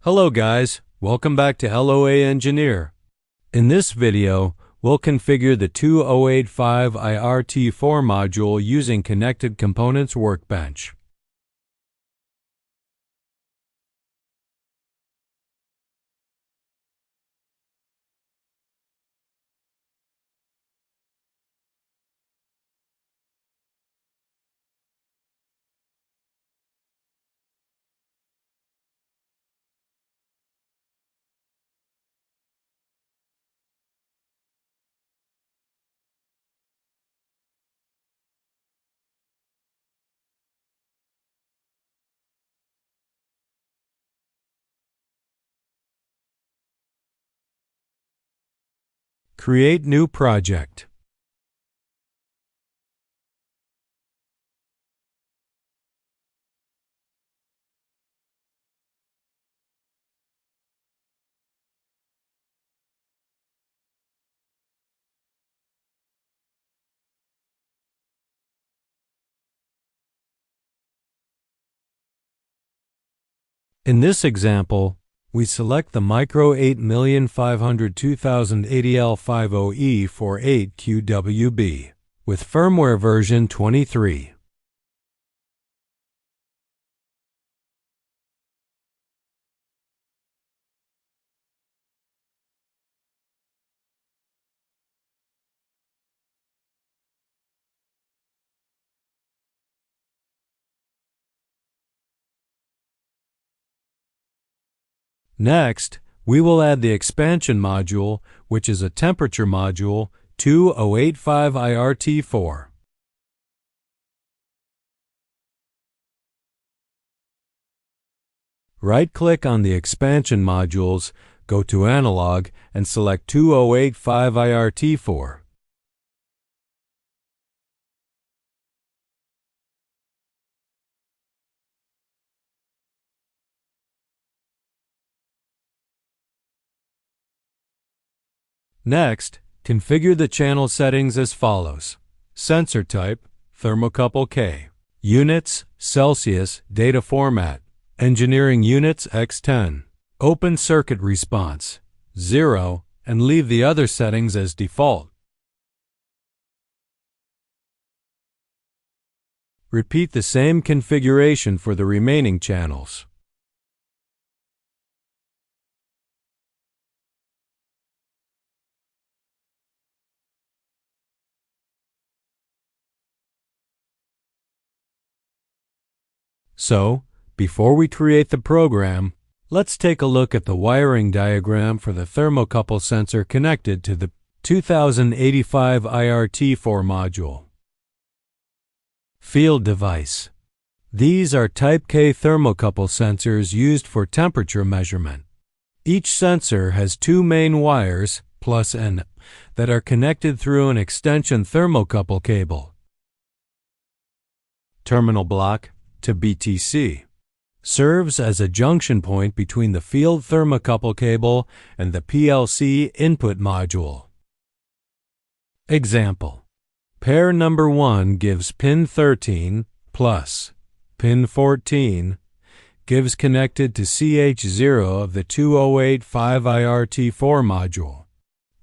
Hello guys, welcome back to LOA Engineer. In this video, we'll configure the 2085 IRT4 module using Connected Components Workbench. Create new project. In this example, we select the Micro850 ADL50E for 8 QWB with firmware version 23. Next, we will add the expansion module, which is a temperature module, 2085 IRT4. Right-click on the expansion modules, go to Analog, and select 2085 IRT4. Next, configure the channel settings as follows. Sensor type, thermocouple K. Units, Celsius, data format. Engineering units X10. Open circuit response, 0, and leave the other settings as default. Repeat the same configuration for the remaining channels. So, before we create the program, let's take a look at the wiring diagram for the thermocouple sensor connected to the 2085 IRT4 module. Field device. These are Type K thermocouple sensors used for temperature measurement. Each sensor has two main wires, plus N, that are connected through an extension thermocouple cable. Terminal block to BTC. Serves as a junction point between the field thermocouple cable and the PLC input module. Example. Pair number 1 gives pin 13 plus pin 14 gives connected to CH0 of the 2085 IRT4 module.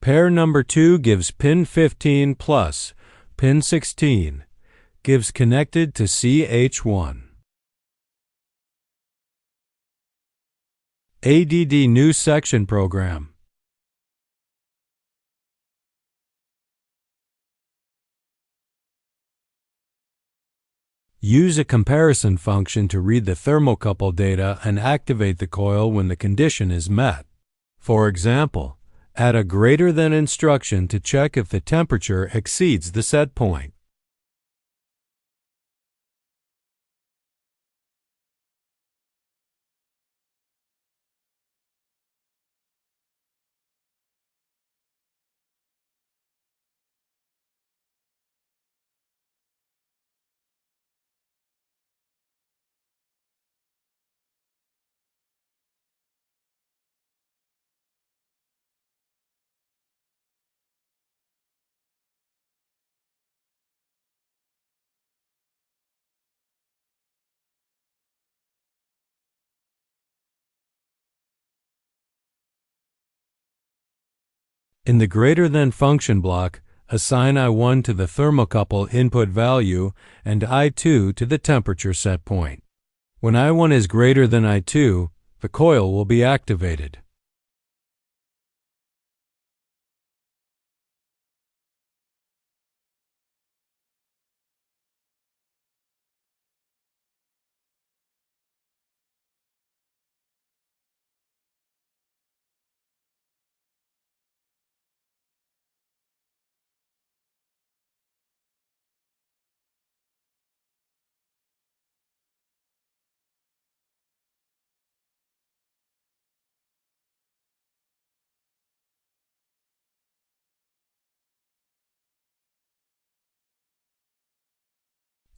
Pair number 2 gives pin 15 plus pin 16 gives connected to CH1. ADD New Section Program. Use a comparison function to read the thermocouple data and activate the coil when the condition is met. For example, add a greater than instruction to check if the temperature exceeds the set point. In the greater than function block, assign I1 to the thermocouple input value and I2 to the temperature set point. When I1 is greater than I2, the coil will be activated.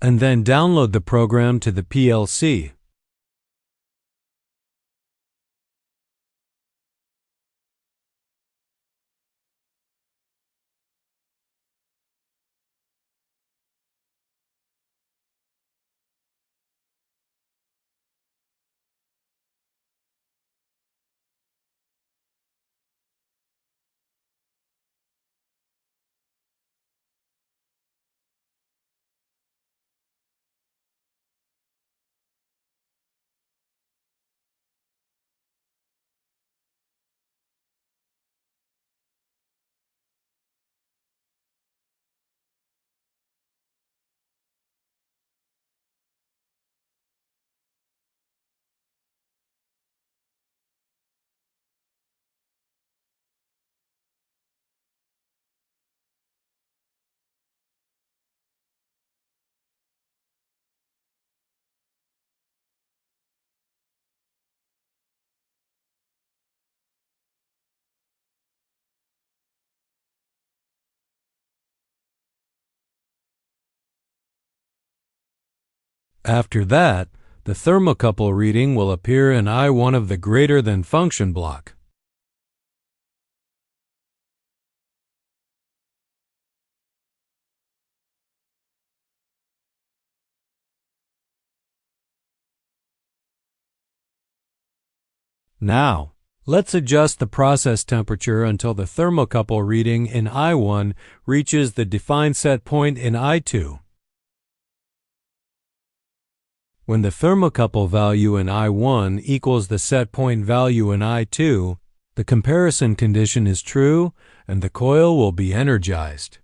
And then download the program to the PLC. After that, the thermocouple reading will appear in I1 of the greater than function block. Now, let's adjust the process temperature until the thermocouple reading in I1 reaches the defined set point in I2. When the thermocouple value in I1 equals the set point value in I2, the comparison condition is true and the coil will be energized.